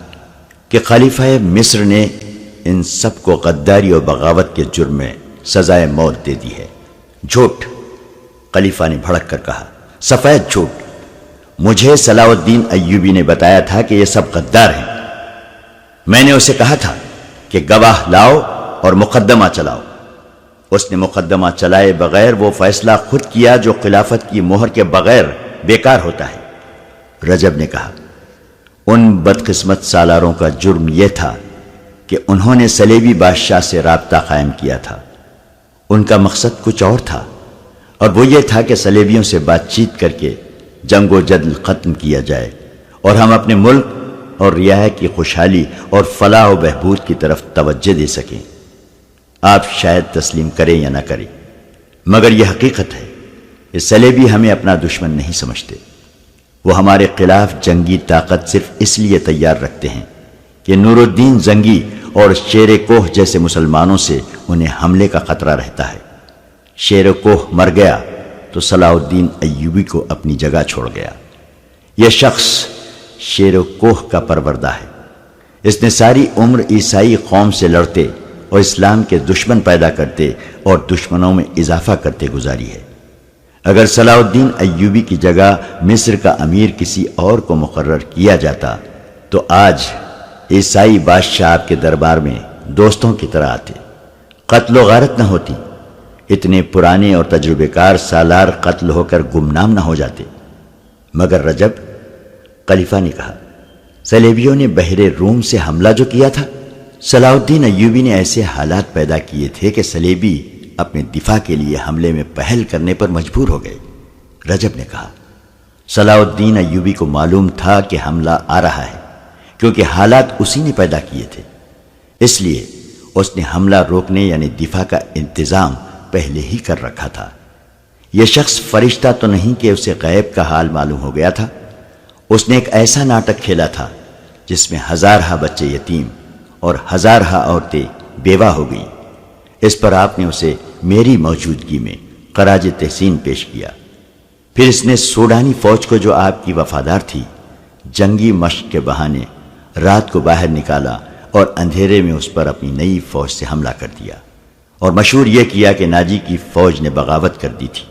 کہ خلیفہ مصر نے ان سب کو غداری اور بغاوت کے جرم میں سزائے موت دے دی ہے۔ جھوٹ! خلیفہ نے بھڑک کر کہا، سفید جھوٹ! مجھے صلاح الدین ایوبی نے بتایا تھا کہ یہ سب غدار ہیں۔ میں نے اسے کہا تھا کہ گواہ لاؤ اور مقدمہ چلاؤ۔ اس نے مقدمہ چلائے بغیر وہ فیصلہ خود کیا جو خلافت کی مہر کے بغیر بیکار ہوتا ہے۔ رجب نے کہا، ان بدقسمت سالاروں کا جرم یہ تھا کہ انہوں نے صلیبی بادشاہ سے رابطہ قائم کیا تھا۔ ان کا مقصد کچھ اور تھا، اور وہ یہ تھا کہ صلیبیوں سے بات چیت کر کے جنگ و جدل ختم کیا جائے اور ہم اپنے ملک اور رعایا کی خوشحالی اور فلاح و بہبود کی طرف توجہ دے سکیں۔ آپ شاید تسلیم کریں یا نہ کریں، مگر یہ حقیقت ہے کہ صلیبی ہمیں اپنا دشمن نہیں سمجھتے۔ وہ ہمارے خلاف جنگی طاقت صرف اس لیے تیار رکھتے ہیں کہ نور الدین زنگی اور شیر کوہ جیسے مسلمانوں سے انہیں حملے کا خطرہ رہتا ہے۔ شیر کوہ مر گیا تو صلاح الدین ایوبی کو اپنی جگہ چھوڑ گیا۔ یہ شخص شیر کوہ کا پروردہ ہے۔ اس نے ساری عمر عیسائی قوم سے لڑتے اور اسلام کے دشمن پیدا کرتے اور دشمنوں میں اضافہ کرتے گزاری ہے۔ اگر صلاح الدین ایوبی کی جگہ مصر کا امیر کسی اور کو مقرر کیا جاتا تو آج عیسائی بادشاہ آپ کے دربار میں دوستوں کی طرح آتے، قتل و غارت نہ ہوتی، اتنے پرانے اور تجربے کار سالار قتل ہو کر گمنام نہ ہو جاتے۔ مگر رجب، خلیفہ نے کہا، صلیبیوں نے بحر روم سے حملہ جو کیا تھا، صلاح الدین ایوبی نے ایسے حالات پیدا کیے تھے کہ صلیبی اپنے دفاع کے لیے حملے میں پہل کرنے پر مجبور ہو گئے۔ رجب نے کہا، صلاح الدین ایوبی کو معلوم تھا کہ حملہ آ رہا ہے، کیونکہ حالات اسی نے پیدا کیے تھے، اس لیے اس نے حملہ روکنے یعنی دفاع کا انتظام پہلے ہی کر رکھا تھا۔ یہ شخص فرشتہ تو نہیں کہ اسے غیب کا حال معلوم ہو گیا تھا۔ اس نے ایک ایسا ناٹک کھیلا تھا جس میں ہزارہا بچے یتیم اور ہزارہا عورتیں بیوہ ہو گئیں۔ اس پر آپ نے اسے میری موجودگی میں خراج تحسین پیش کیا۔ پھر اس نے سوڈانی فوج کو، جو آپ کی وفادار تھی، جنگی مشق کے بہانے رات کو باہر نکالا اور اندھیرے میں اس پر اپنی نئی فوج سے حملہ کر دیا، اور مشہور یہ کیا کہ ناجی کی فوج نے بغاوت کر دی تھی۔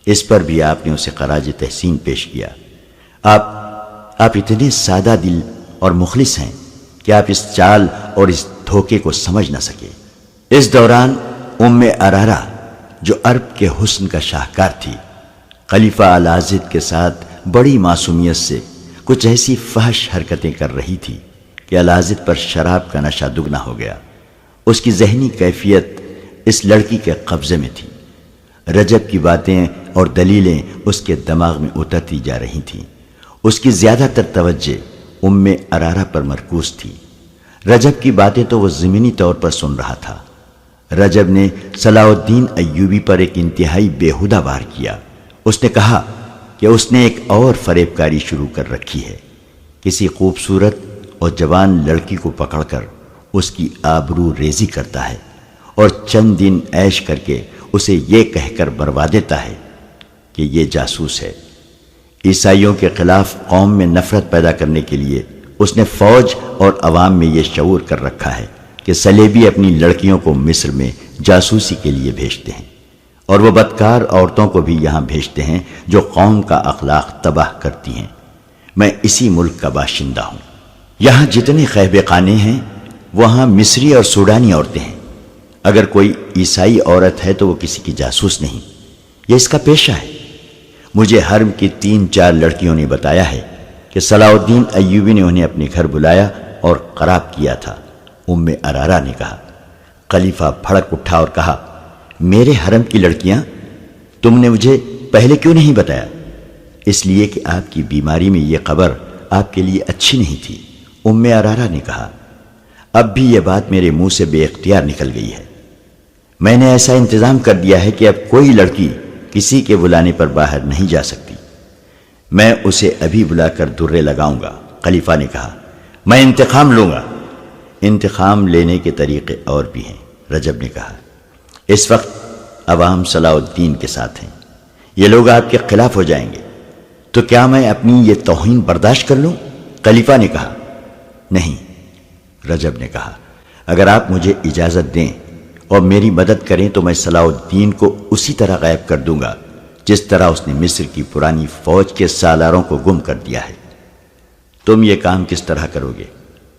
اس پر بھی آپ نے اسے خراج تحسین پیش کیا۔ آپ اتنے سادہ دل اور مخلص ہیں کہ آپ اس چال اور اس دھوکے کو سمجھ نہ سکے۔ اس دوران ام ارارہ، جو عرب کے حسن کا شاہکار تھی، خلیفہ العازد کے ساتھ بڑی معصومیت سے کچھ ایسی فحش حرکتیں کر رہی تھی کہ العازد پر شراب کا نشہ دگنا ہو گیا۔ اس کی ذہنی کیفیت اس لڑکی کے قبضے میں تھی۔ رجب کی باتیں اور دلیلیں اس کے دماغ میں اترتی جا رہی تھیں۔ اس کی زیادہ تر توجہ ام ارارہ پر مرکوز تھی۔ رجب کی باتیں تو وہ ضمنی طور پر سن رہا تھا۔ رجب نے صلاح الدین ایوبی پر ایک انتہائی بیہودہ وار کیا۔ اس نے کہا کہ اس نے ایک اور فریب کاری شروع کر رکھی ہے۔ کسی خوبصورت اور جوان لڑکی کو پکڑ کر اس کی آبرو ریزی کرتا ہے اور چند دن عیش کر کے اسے یہ کہہ کر مروا دیتا ہے کہ یہ جاسوس ہے۔ عیسائیوں کے خلاف قوم میں نفرت پیدا کرنے کے لیے اس نے فوج اور عوام میں یہ شعور کر رکھا ہے کہ صلیبی اپنی لڑکیوں کو مصر میں جاسوسی کے لیے بھیجتے ہیں، اور وہ بدکار عورتوں کو بھی یہاں بھیجتے ہیں جو قوم کا اخلاق تباہ کرتی ہیں۔ میں اسی ملک کا باشندہ ہوں۔ یہاں جتنے خیبے خانے ہیں وہاں مصری اور سوڈانی عورتیں ہیں۔ اگر کوئی عیسائی عورت ہے تو وہ کسی کی جاسوس نہیں، یہ اس کا پیشہ ہے۔ مجھے حرم کی 3-4 لڑکیوں نے بتایا ہے کہ صلاح الدین ایوبی نے انہیں اپنے گھر بلایا اور خراب کیا تھا۔ ام ارارہ نے کہا۔ خلیفہ بھڑک اٹھا اور کہا، میرے حرم کی لڑکیاں؟ تم نے مجھے پہلے کیوں نہیں بتایا؟ اس لیے کہ آپ کی بیماری میں یہ خبر آپ کے لیے اچھی نہیں تھی۔ ام ارارہ نے کہا، اب بھی یہ بات میرے منہ سے بے اختیار نکل گئی ہے۔ میں نے ایسا انتظام کر دیا ہے کہ اب کوئی لڑکی کسی کے بلانے پر باہر نہیں جا سکتی۔ میں اسے ابھی بلا کر درے لگاؤں گا۔ خلیفہ نے کہا، میں انتقام لوں گا۔ انتقام لینے کے طریقے اور بھی ہیں، رجب نے کہا۔ اس وقت عوام صلاح الدین کے ساتھ ہیں، یہ لوگ آپ کے خلاف ہو جائیں گے، تو کیا میں اپنی یہ توہین برداشت کر لوں؟ خلیفہ نے کہا، نہیں۔ رجب نے کہا، اگر آپ مجھے اجازت دیں اور میری مدد کریں تو میں صلاح الدین کو اسی طرح غائب کر دوں گا جس طرح اس نے مصر کی پرانی فوج کے سالاروں کو گم کر دیا ہے۔ تم یہ کام کس طرح کرو گے؟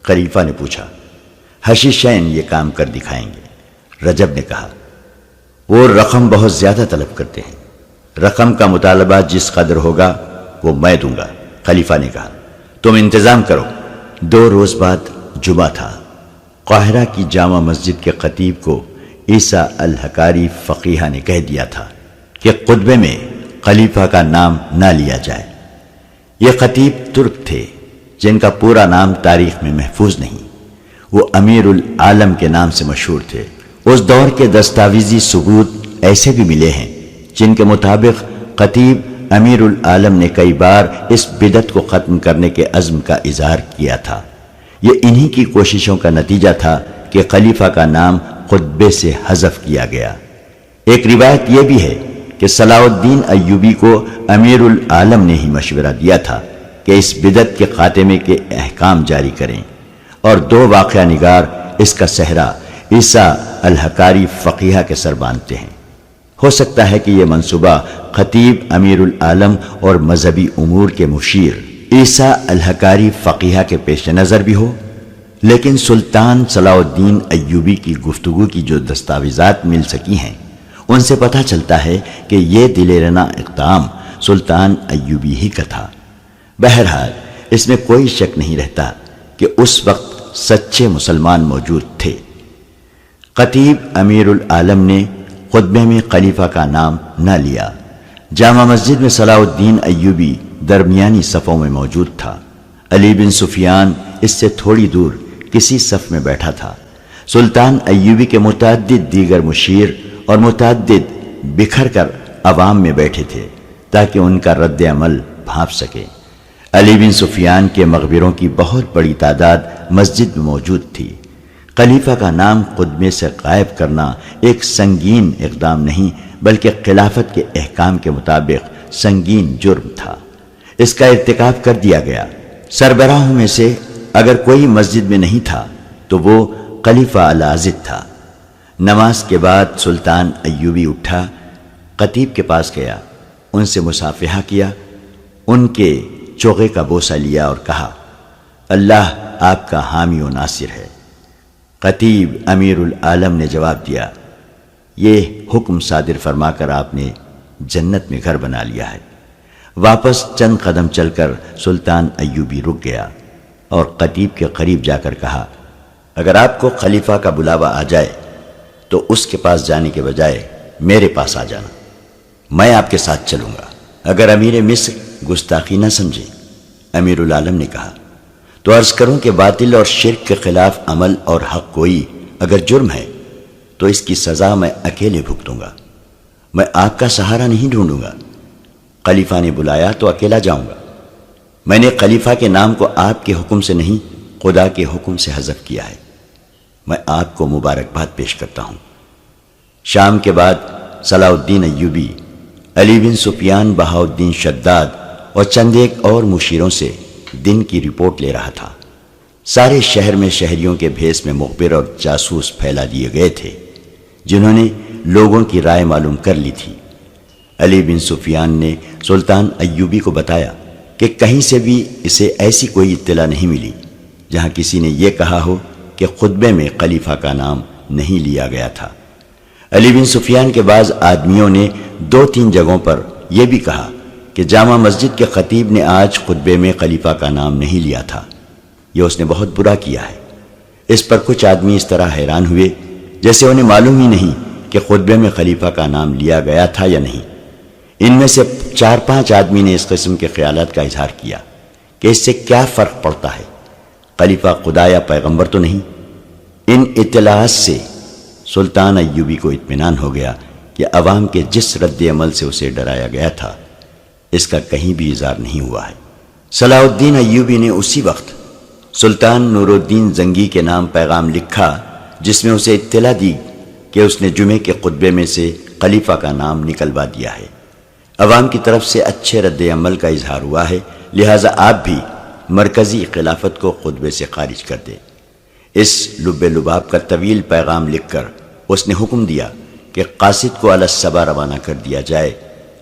خلیفہ نے پوچھا۔ حشیشین یہ کام کر دکھائیں گے، رجب نے کہا۔ وہ رقم بہت زیادہ طلب کرتے ہیں، رقم کا مطالبہ جس قدر ہوگا وہ میں دوں گا، خلیفہ نے کہا۔ تم انتظام کرو۔ 2 روز بعد جمعہ تھا۔ قاہرہ کی جامع مسجد کے خطیب کو عیسیٰ الحکاری فقیہ نے کہہ دیا تھا کہ خطبے میں خلیفہ کا نام نہ لیا جائے۔ یہ خطیب ترک تھے جن کا پورا نام تاریخ میں محفوظ نہیں۔ وہ امیر العالم کے نام سے مشہور تھے۔ اس دور کے دستاویزی ثبوت ایسے بھی ملے ہیں جن کے مطابق خطیب امیر العالم نے کئی بار اس بدعت کو ختم کرنے کے عزم کا اظہار کیا تھا۔ یہ انہی کی کوششوں کا نتیجہ تھا کہ خلیفہ کا نام خطبے سے حذف کیا گیا۔ ایک روایت یہ بھی ہے کہ صلاح الدین ایوبی کو امیر العالم نے ہی مشورہ دیا تھا کہ اس بدعت کے خاتمے کے احکام جاری کریں، اور 2 واقعہ نگار اس کا صحرا عیسیٰ الحکاری فقیہ کے سر باندھتے ہیں۔ ہو سکتا ہے کہ یہ منصوبہ خطیب امیر العالم اور مذہبی امور کے مشیر عیسیٰ الحکاری فقیہ کے پیش نظر بھی ہو، لیکن سلطان صلاح الدین ایوبی کی گفتگو کی جو دستاویزات مل سکی ہیں ان سے پتہ چلتا ہے کہ یہ دلیرانہ اقدام سلطان ایوبی ہی کا تھا۔ بہرحال اس میں کوئی شک نہیں رہتا کہ اس وقت سچے مسلمان موجود تھے۔ خطیب امیر العالم نے خطبے میں خلیفہ کا نام نہ لیا۔ جامع مسجد میں صلاح الدین ایوبی درمیانی صفوں میں موجود تھا۔ علی بن سفیان اس سے تھوڑی دور کسی صف میں بیٹھا تھا۔ سلطان ایوبی کے متعدد دیگر مشیر اور متعدد بکھر کر عوام میں بیٹھے تھے تاکہ ان کا رد عمل بھانپ سکے۔ علی بن سفیان کے مغبروں کی بہت بڑی تعداد مسجد میں موجود تھی۔ خلیفہ کا نام خطبے سے غائب کرنا ایک سنگین اقدام نہیں بلکہ خلافت کے احکام کے مطابق سنگین جرم تھا۔ اس کا ارتکاب کر دیا گیا۔ سربراہوں میں سے اگر کوئی مسجد میں نہیں تھا تو وہ خلیفہ العاضد تھا۔ نماز کے بعد سلطان ایوبی اٹھا، خطیب کے پاس گیا، ان سے مصافحہ کیا، ان کے چوغے کا بوسہ لیا اور کہا، اللہ آپ کا حامی و ناصر ہے۔ خطیب امیر العالم نے جواب دیا، یہ حکم صادر فرما کر آپ نے جنت میں گھر بنا لیا ہے۔ واپس چند قدم چل کر سلطان ایوبی رک گیا اور خطیب کے قریب جا کر کہا، اگر آپ کو خلیفہ کا بلاوا آ جائے تو اس کے پاس جانے کے بجائے میرے پاس آ جانا، میں آپ کے ساتھ چلوں گا۔ اگر امیر مصر گستاخی نہ سمجھے، امیر العالم نے کہا، تو عرض کروں کہ باطل اور شرک کے خلاف عمل اور حق گوئی اگر جرم ہے تو اس کی سزا میں اکیلے بھگتوں گا، میں آپ کا سہارا نہیں ڈھونڈوں گا۔ خلیفہ نے بلایا تو اکیلا جاؤں گا۔ میں نے خلیفہ کے نام کو آپ کے حکم سے نہیں خدا کے حکم سے حذف کیا ہے۔ میں آپ کو مبارکباد پیش کرتا ہوں۔ شام کے بعد صلاح الدین ایوبی علی بن سفیان، بہاؤالدین شداد اور چند ایک اور مشیروں سے دن کی رپورٹ لے رہا تھا۔ سارے شہر میں شہریوں کے بھیس میں مخبر اور جاسوس پھیلا دیے گئے تھے جنہوں نے لوگوں کی رائے معلوم کر لی تھی۔ علی بن سفیان نے سلطان ایوبی کو بتایا کہ کہیں سے بھی اسے ایسی کوئی اطلاع نہیں ملی جہاں کسی نے یہ کہا ہو کہ خطبے میں خلیفہ کا نام نہیں لیا گیا تھا۔ علی بن سفیان کے بعض آدمیوں نے 2-3 جگہوں پر یہ بھی کہا کہ جامع مسجد کے خطیب نے آج خطبے میں خلیفہ کا نام نہیں لیا تھا، یہ اس نے بہت برا کیا ہے۔ اس پر کچھ آدمی اس طرح حیران ہوئے جیسے انہیں معلوم ہی نہیں کہ خطبے میں خلیفہ کا نام لیا گیا تھا یا نہیں۔ ان میں سے 4-5 آدمی نے اس قسم کے خیالات کا اظہار کیا کہ اس سے کیا فرق پڑتا ہے، خلیفہ خدا یا پیغمبر تو نہیں۔ ان اطلاعات سے سلطان ایوبی کو اطمینان ہو گیا کہ عوام کے جس رد عمل سے اسے ڈرایا گیا تھا اس کا کہیں بھی اظہار نہیں ہوا ہے۔ صلاح الدین ایوبی نے اسی وقت سلطان نور الدین زنگی کے نام پیغام لکھا جس میں اسے اطلاع دی کہ اس نے جمعے کے خطبے میں سے خلیفہ کا نام نکلوا دیا ہے۔ عوام کی طرف سے اچھے رد عمل کا اظہار ہوا ہے، لہٰذا آپ بھی مرکزی خلافت کو خطبے سے خارج کر دیں۔ اس لب لباب کا طویل پیغام لکھ کر اس نے حکم دیا کہ قاصد کو علی الصبا روانہ کر دیا جائے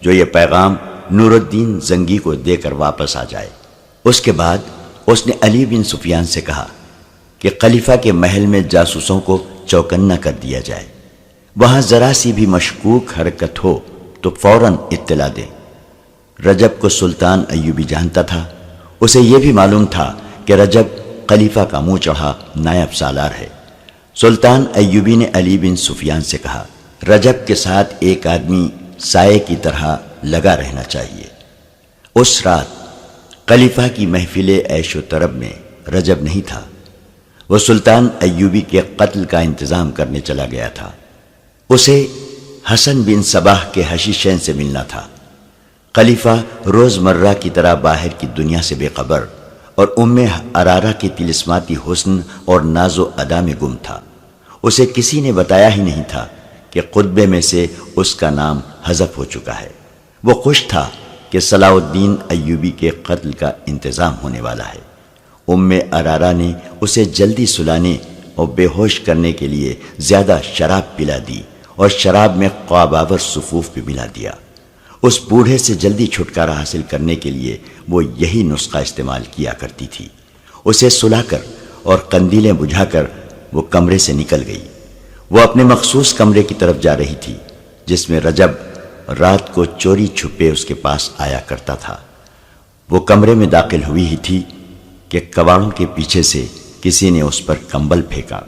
جو یہ پیغام نور الدین زنگی کو دے کر واپس آ جائے۔ اس کے بعد اس نے علی بن سفیان سے کہا کہ خلیفہ کے محل میں جاسوسوں کو چوکنا کر دیا جائے، وہاں ذرا سی بھی مشکوک حرکت ہو تو فوراً اطلاع دے۔ رجب کو سلطان ایوبی جانتا تھا، اسے یہ بھی معلوم تھا کہ رجب خلیفہ کا منہ چڑھا نائب سالار ہے۔ سلطان ایوبی نے علی بن سفیان سے کہا، رجب کے ساتھ ایک آدمی سائے کی طرح لگا رہنا چاہیے۔ اس رات خلیفہ کی محفل عیش و طرب میں رجب نہیں تھا، وہ سلطان ایوبی کے قتل کا انتظام کرنے چلا گیا تھا۔ اسے حسن بن صباح کے حشیشین سے ملنا تھا۔ خلیفہ روز مرہ کی طرح باہر کی دنیا سے بے خبر اور ام ارارہ کی طلسماتی حسن اور ناز و ادا میں گم تھا۔ اسے کسی نے بتایا ہی نہیں تھا کہ خطبے میں سے اس کا نام حذف ہو چکا ہے۔ وہ خوش تھا کہ صلاح الدین ایوبی کے قتل کا انتظام ہونے والا ہے۔ ام ارارہ نے اسے جلدی سلانے اور بے ہوش کرنے کے لیے زیادہ شراب پلا دی اور شراب میں خواب آور صفوف بھی ملا دیا۔ اس بوڑھے سے جلدی چھٹکارا حاصل کرنے کے لیے وہ یہی نسخہ استعمال کیا کرتی تھی۔ اسے سلا کر اور قندیلیں بجھا کر وہ کمرے سے نکل گئی۔ وہ اپنے مخصوص کمرے کی طرف جا رہی تھی جس میں رجب رات کو چوری چھپے اس کے پاس آیا کرتا تھا۔ وہ کمرے میں داخل ہوئی ہی تھی کہ کواڑوں کے پیچھے سے کسی نے اس پر کمبل پھینکا۔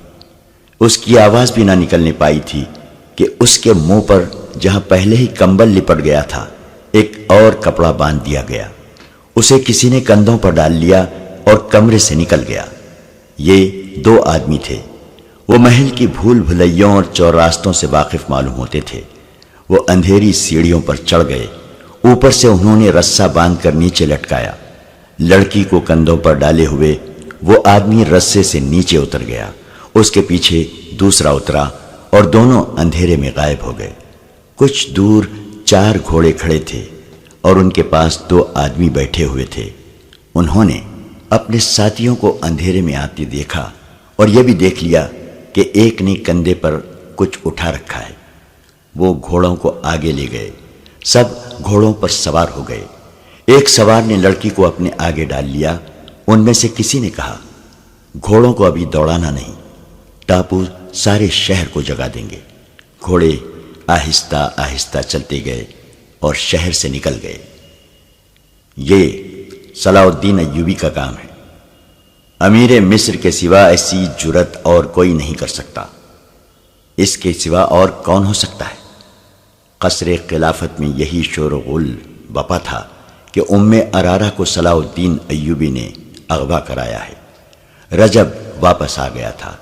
اس کی آواز بھی نہ نکلنے پائی تھی کہ اس کے منہ پر جہاں پہلے ہی کمبل لپٹ گیا تھا ایک اور کپڑا باندھ دیا گیا۔ اسے کسی نے کندھوں پر ڈال لیا اور کمرے سے نکل گیا۔ یہ 2 آدمی تھے۔ وہ محل کی بھول بھلیوں اور چوراستوں سے واقف معلوم ہوتے تھے۔ وہ اندھیری سیڑھیوں پر چڑھ گئے۔ اوپر سے انہوں نے رسا باندھ کر نیچے لٹکایا۔ لڑکی کو کندھوں پر ڈالے ہوئے وہ آدمی رسے سے نیچے اتر گیا۔ اس کے پیچھے دوسرا اترا اور دونوں اندھیرے میں غائب ہو گئے۔ کچھ دور 4 گھوڑے کھڑے تھے اور ان کے پاس 2 آدمی بیٹھے ہوئے تھے۔ انہوں نے اپنے ساتھیوں کو اندھیرے میں آتے دیکھا اور یہ بھی دیکھ لیا کہ ایک نے کندھے پر کچھ اٹھا رکھا ہے۔ وہ گھوڑوں کو آگے لے گئے۔ سب گھوڑوں پر سوار ہو گئے۔ ایک سوار نے لڑکی کو اپنے آگے ڈال لیا۔ ان میں سے کسی نے کہا، گھوڑوں کو ابھی دوڑانا نہیں، ٹاپو سارے شہر کو جگا دیں گے۔ گھوڑے آہستہ آہستہ چلتے گئے اور شہر سے نکل گئے۔ یہ صلاح الدین ایوبی کا کام ہے۔ امیر مصر کے سوا ایسی جرت اور کوئی نہیں کر سکتا۔ اس کے سوا اور کون ہو سکتا ہے؟ قصر خلافت میں یہی شور و غل بپا تھا کہ ام ارارہ کو صلاح الدین ایوبی نے اغوا کرایا ہے۔ رجب واپس آ گیا تھا۔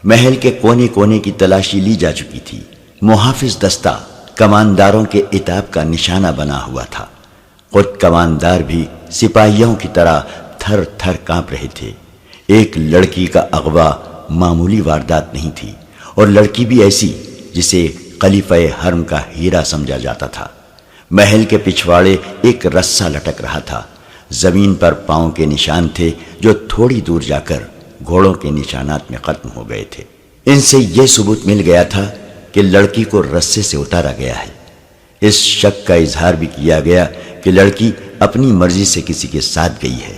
محل کے کونے کونے کی تلاشی لی جا چکی تھی۔ محافظ دستہ کمانداروں کے عتاب کا نشانہ بنا ہوا تھا۔ خود کماندار بھی سپاہیوں کی طرح تھر تھر کانپ رہے تھے۔ ایک لڑکی کا اغوا معمولی واردات نہیں تھی، اور لڑکی بھی ایسی جسے خلیفہ حرم کا ہیرا سمجھا جاتا تھا۔ محل کے پچھواڑے ایک رسا لٹک رہا تھا۔ زمین پر پاؤں کے نشان تھے جو تھوڑی دور جا کر گھوڑوں کے نشانات میں ختم ہو گئے تھے۔ ان سے یہ ثبوت مل گیا تھا کہ لڑکی کو رسے سے اتارا گیا ہے۔ اس شک کا اظہار بھی کیا گیا کہ لڑکی اپنی مرضی سے کسی کے ساتھ گئی ہے۔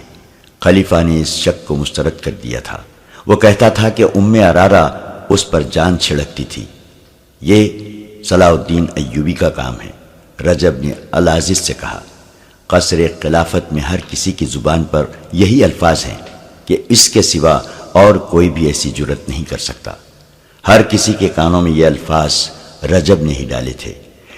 خلیفہ نے اس شک کو مسترد کر دیا تھا۔ وہ کہتا تھا کہ ام ارارہ اس پر جان چھڑکتی تھی۔ یہ صلاح الدین ایوبی کا کام ہے۔ رجب نے العزیز سے کہا، قصر خلافت میں ہر کسی کی زبان پر یہی الفاظ ہیں کہ اس کے سوا اور کوئی بھی ایسی جرت نہیں کر سکتا۔ ہر کسی کے کانوں میں یہ الفاظ رجب نے ہی ڈالے تھے۔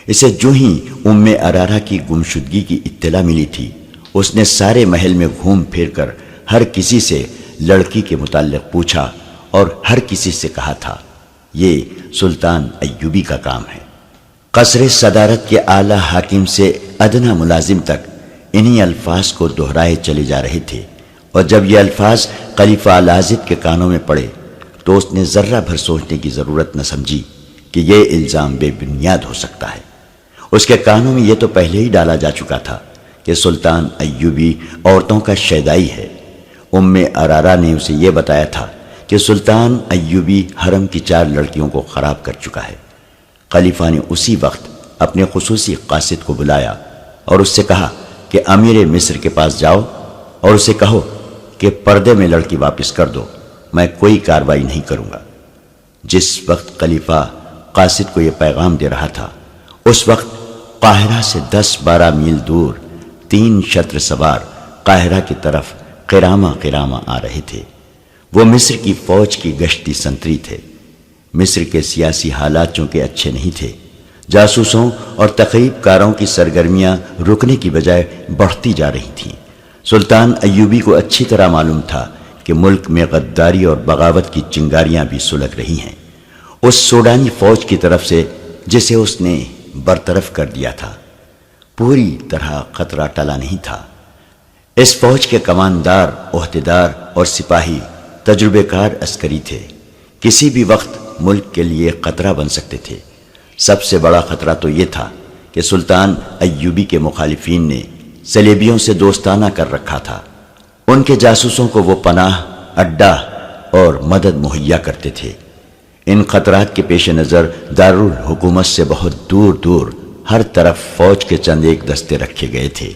اسے جو ہی ام ارارہ کی گمشدگی کی اطلاع ملی تھی، اس نے سارے محل میں گھوم پھر کر ہر کسی سے لڑکی کے متعلق پوچھا اور ہر کسی سے کہا تھا، یہ سلطان ایوبی کا کام ہے۔ قصر صدارت کے اعلیٰ حاکم سے ادنا ملازم تک انہی الفاظ کو دہرائے چلے جا رہے تھے، اور جب یہ الفاظ خلیفہ العازد کے کانوں میں پڑے تو اس نے ذرہ بھر سوچنے کی ضرورت نہ سمجھی کہ یہ الزام بے بنیاد ہو سکتا ہے۔ اس کے کانوں میں یہ تو پہلے ہی ڈالا جا چکا تھا کہ سلطان ایوبی عورتوں کا شیدائی ہے۔ ام ارارہ نے اسے یہ بتایا تھا کہ سلطان ایوبی حرم کی 4 لڑکیوں کو خراب کر چکا ہے۔ خلیفہ نے اسی وقت اپنے خصوصی قاصد کو بلایا اور اس سے کہا کہ امیر مصر کے پاس جاؤ اور اسے کہو کہ پردے میں لڑکی واپس کر دو، میں کوئی کارروائی نہیں کروں گا۔ جس وقت خلیفہ قاصد کو یہ پیغام دے رہا تھا، اس وقت قاہرہ سے 10-12 میل دور 3 شتر سوار قاہرہ کی طرف قرامہ قرامہ آ رہے تھے۔ وہ مصر کی فوج کی گشتی سنتری تھے۔ مصر کے سیاسی حالات چونکہ اچھے نہیں تھے، جاسوسوں اور تقریب کاروں کی سرگرمیاں رکنے کی بجائے بڑھتی جا رہی تھیں۔ سلطان ایوبی کو اچھی طرح معلوم تھا کہ ملک میں غداری اور بغاوت کی چنگاریاں بھی سلگ رہی ہیں۔ اس سوڈانی فوج کی طرف سے جسے اس نے برطرف کر دیا تھا، پوری طرح خطرہ ٹلا نہیں تھا۔ اس فوج کے کماندار، عہدیدار اور سپاہی تجربے کار عسکری تھے، کسی بھی وقت ملک کے لیے خطرہ بن سکتے تھے۔ سب سے بڑا خطرہ تو یہ تھا کہ سلطان ایوبی کے مخالفین نے صلیبیوں سے دوستانہ کر رکھا تھا۔ ان کے جاسوسوں کو وہ پناہ، اڈا اور مدد مہیا کرتے تھے۔ ان خطرات کے پیش نظر دارالحکومت سے بہت دور دور ہر طرف فوج کے چند ایک دستے رکھے گئے تھے۔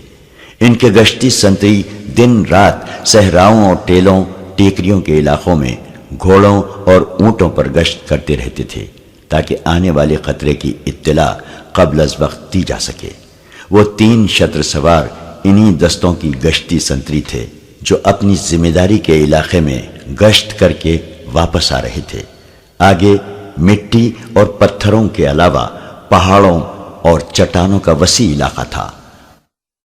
ان کے گشتی سنتری دن رات صحراؤں اور ٹیلوں ٹیکریوں کے علاقوں میں گھوڑوں اور اونٹوں پر گشت کرتے رہتے تھے تاکہ آنے والے خطرے کی اطلاع قبل از وقت دی جا سکے۔ وہ 3 شتر سوار انہی دستوں کی گشتی سنتری تھے جو اپنی ذمہ داری کے علاقے میں گشت کر کے واپس آ رہے تھے۔ آگے مٹی اور پتھروں کے علاوہ پہاڑوں اور چٹانوں کا وسیع علاقہ تھا۔